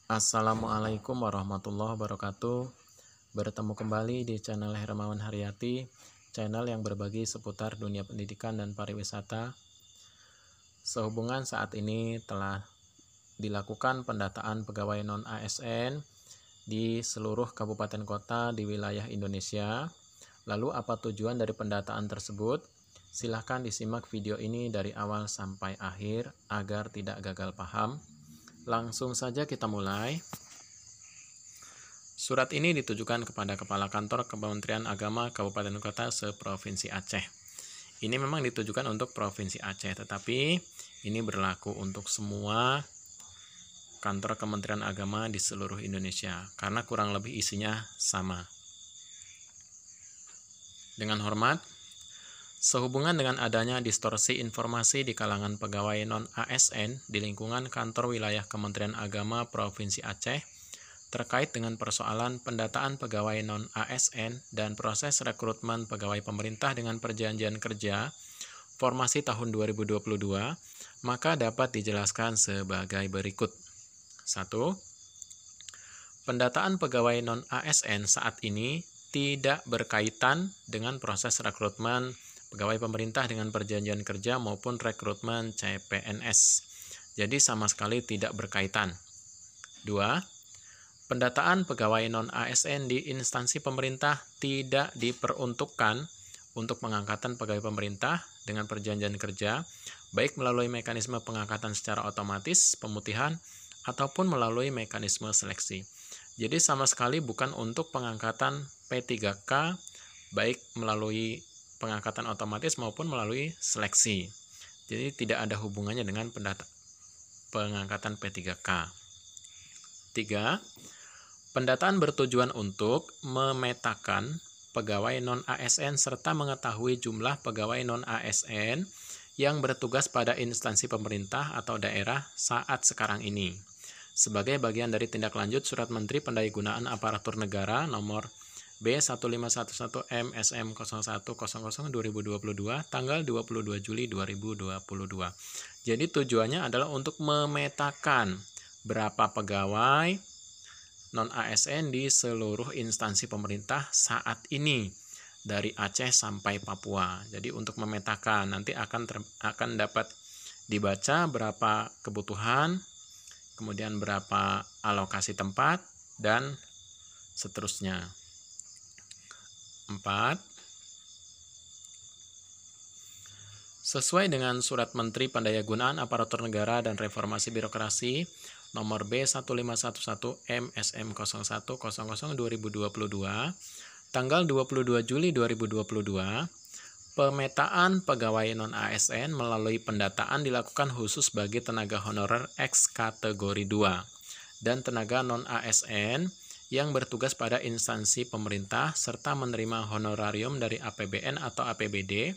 Assalamualaikum warahmatullahi wabarakatuh. Bertemu kembali di channel Hermawan Haryati, channel yang berbagi seputar dunia pendidikan dan pariwisata. Sehubungan saat ini telah dilakukan pendataan pegawai non-ASN di seluruh kabupaten kota di wilayah Indonesia. Lalu apa tujuan dari pendataan tersebut? Silahkan disimak video ini dari awal sampai akhir agar tidak gagal paham. Langsung saja kita mulai. Surat ini ditujukan kepada Kepala Kantor Kementerian Agama Kabupaten Kota se-Provinsi Aceh. Ini memang ditujukan untuk Provinsi Aceh, tetapi ini berlaku untuk semua kantor Kementerian Agama di seluruh Indonesia, karena kurang lebih isinya sama. Dengan hormat, sehubungan dengan adanya distorsi informasi di kalangan pegawai non-ASN di lingkungan kantor wilayah Kementerian Agama Provinsi Aceh, terkait dengan persoalan pendataan pegawai non-ASN dan proses rekrutmen pegawai pemerintah dengan perjanjian kerja formasi tahun 2022, maka dapat dijelaskan sebagai berikut. 1. Pendataan pegawai non-ASN saat ini tidak berkaitan dengan proses rekrutmen pegawai pemerintah dengan perjanjian kerja maupun rekrutmen CPNS. Jadi sama sekali tidak berkaitan. 2. Pendataan pegawai non-ASN di instansi pemerintah tidak diperuntukkan untuk pengangkatan pegawai pemerintah dengan perjanjian kerja, baik melalui mekanisme pengangkatan secara otomatis, pemutihan, ataupun melalui mekanisme seleksi. Jadi sama sekali bukan untuk pengangkatan P3K, baik melalui pengangkatan otomatis maupun melalui seleksi. Jadi tidak ada hubungannya dengan pengangkatan P3K. 3. Pendataan bertujuan untuk memetakan pegawai non-ASN serta mengetahui jumlah pegawai non-ASN yang bertugas pada instansi pemerintah atau daerah saat sekarang ini. Sebagai bagian dari tindak lanjut Surat Menteri Pendayagunaan Aparatur Negara nomor B1511 MSM 0100/2022 tanggal 22 Juli 2022. Jadi tujuannya adalah untuk memetakan berapa pegawai non-ASN di seluruh instansi pemerintah saat ini dari Aceh sampai Papua. Jadi untuk memetakan nanti akan dapat dibaca berapa kebutuhan, kemudian berapa alokasi tempat dan seterusnya. 4. Sesuai dengan Surat Menteri Pendayagunaan Aparatur Negara dan Reformasi Birokrasi nomor B1511 MSM 0100/2022 tanggal 22 Juli 2022, pemetaan pegawai non-ASN melalui pendataan dilakukan khusus bagi tenaga honorer X kategori 2 dan tenaga non-ASN yang bertugas pada instansi pemerintah serta menerima honorarium dari APBN atau APBD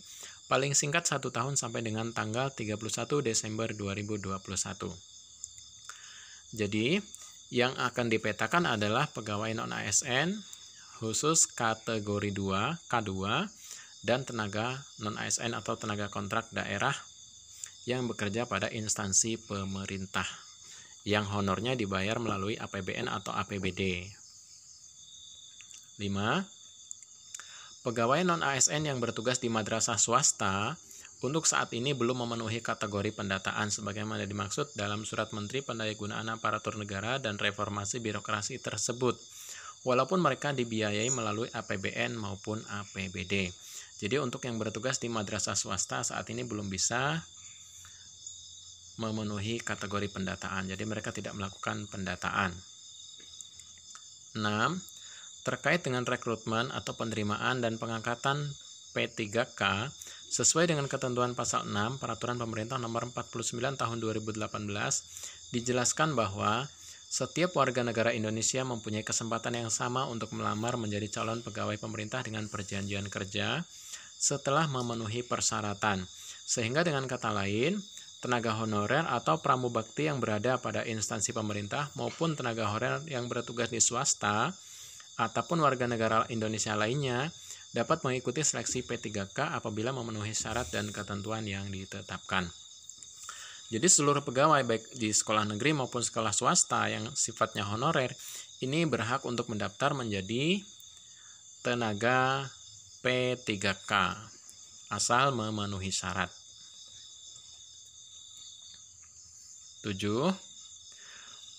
paling singkat 1 tahun sampai dengan tanggal 31 Desember 2021. Jadi, yang akan dipetakan adalah pegawai non-ASN khusus kategori 2, K2, dan tenaga non-ASN atau tenaga kontrak daerah yang bekerja pada instansi pemerintah, yang honornya dibayar melalui APBN atau APBD. 5. Pegawai non-ASN yang bertugas di madrasah swasta untuk saat ini belum memenuhi kategori pendataan sebagaimana dimaksud dalam Surat Menteri Pendayagunaan Aparatur Negara dan Reformasi Birokrasi tersebut, walaupun mereka dibiayai melalui APBN maupun APBD. Jadi untuk yang bertugas di madrasah swasta saat ini belum bisa memenuhi kategori pendataan, jadi mereka tidak melakukan pendataan. 6. Terkait dengan rekrutmen atau penerimaan dan pengangkatan P3K sesuai dengan ketentuan pasal 6 Peraturan Pemerintah Nomor 49 Tahun 2018 dijelaskan bahwa setiap warga negara Indonesia mempunyai kesempatan yang sama untuk melamar menjadi calon pegawai pemerintah dengan perjanjian kerja setelah memenuhi persyaratan. Sehingga dengan kata lain, tenaga honorer atau pramubakti yang berada pada instansi pemerintah maupun tenaga honorer yang bertugas di swasta ataupun warga negara Indonesia lainnya dapat mengikuti seleksi P3K apabila memenuhi syarat dan ketentuan yang ditetapkan. Jadi seluruh pegawai baik di sekolah negeri maupun sekolah swasta yang sifatnya honorer ini berhak untuk mendaftar menjadi tenaga P3K asal memenuhi syarat. 7.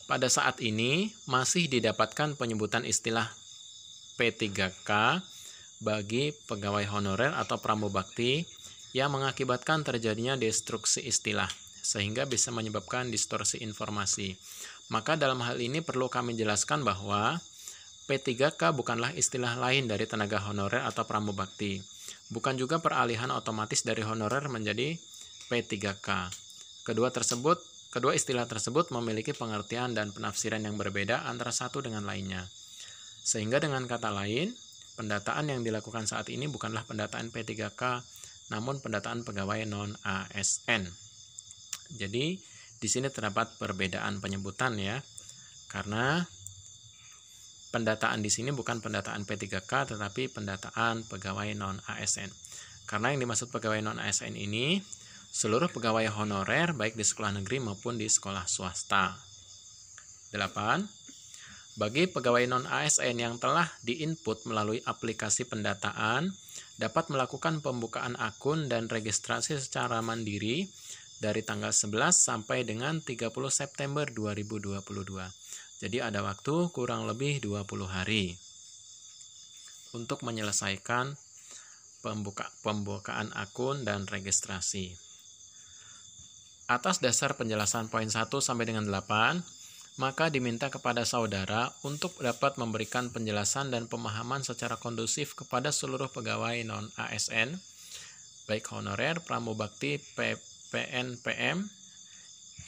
Pada saat ini masih didapatkan penyebutan istilah P3K bagi pegawai honorer atau pramubakti yang mengakibatkan terjadinya destruksi istilah, sehingga bisa menyebabkan distorsi informasi. Maka dalam hal ini perlu kami jelaskan bahwa P3K bukanlah istilah lain dari tenaga honorer atau pramubakti. Bukan juga peralihan otomatis dari honorer menjadi P3K. Kedua istilah tersebut memiliki pengertian dan penafsiran yang berbeda antara satu dengan lainnya. Sehingga dengan kata lain, pendataan yang dilakukan saat ini bukanlah pendataan P3K, namun pendataan pegawai non-ASN. Jadi di sini terdapat perbedaan penyebutan ya, karena pendataan di sini bukan pendataan P3K tetapi pendataan pegawai non-ASN. Karena yang dimaksud pegawai non-ASN ini seluruh pegawai honorer baik di sekolah negeri maupun di sekolah swasta. 8. Bagi pegawai non-ASN yang telah diinput melalui aplikasi pendataan, dapat melakukan pembukaan akun dan registrasi secara mandiri dari tanggal 11 sampai dengan 30 September 2022. Jadi ada waktu kurang lebih 20 hari untuk menyelesaikan pembukaan akun dan registrasi. Atas dasar penjelasan poin 1 sampai dengan 8, maka diminta kepada saudara untuk dapat memberikan penjelasan dan pemahaman secara kondusif kepada seluruh pegawai non-ASN, baik honorer, pramubakti, PNPM,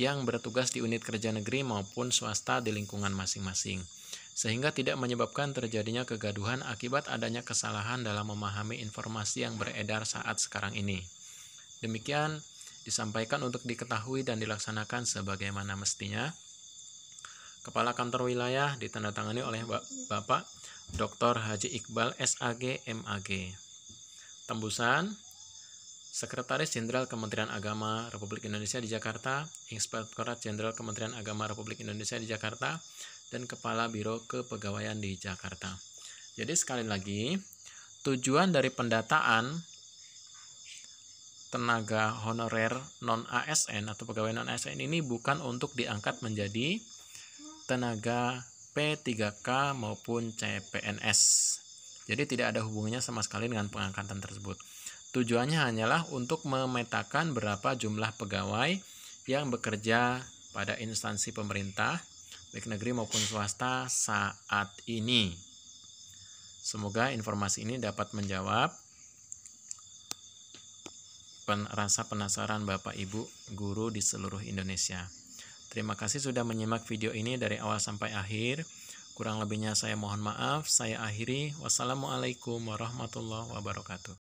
yang bertugas di unit kerja negeri maupun swasta di lingkungan masing-masing, sehingga tidak menyebabkan terjadinya kegaduhan akibat adanya kesalahan dalam memahami informasi yang beredar saat sekarang ini. Demikian disampaikan untuk diketahui dan dilaksanakan sebagaimana mestinya. Kepala Kantor Wilayah ditandatangani oleh Bapak Dr. Haji Iqbal SAG MAG. Tembusan Sekretaris Jenderal Kementerian Agama Republik Indonesia di Jakarta, Inspektorat Jenderal Kementerian Agama Republik Indonesia di Jakarta, dan Kepala Biro Kepegawaian di Jakarta. Jadi sekali lagi, tujuan dari pendataan tenaga honorer non-ASN atau pegawai non-ASN ini bukan untuk diangkat menjadi tenaga P3K maupun CPNS. Jadi tidak ada hubungannya sama sekali dengan pengangkatan tersebut. Tujuannya hanyalah untuk memetakan berapa jumlah pegawai yang bekerja pada instansi pemerintah, baik negeri maupun swasta saat ini. Semoga informasi ini dapat menjawab rasa penasaran Bapak Ibu guru di seluruh Indonesia. Terima kasih sudah menyimak video ini dari awal sampai akhir. Kurang lebihnya saya mohon maaf. Saya akhiri. Wassalamualaikum warahmatullahi wabarakatuh.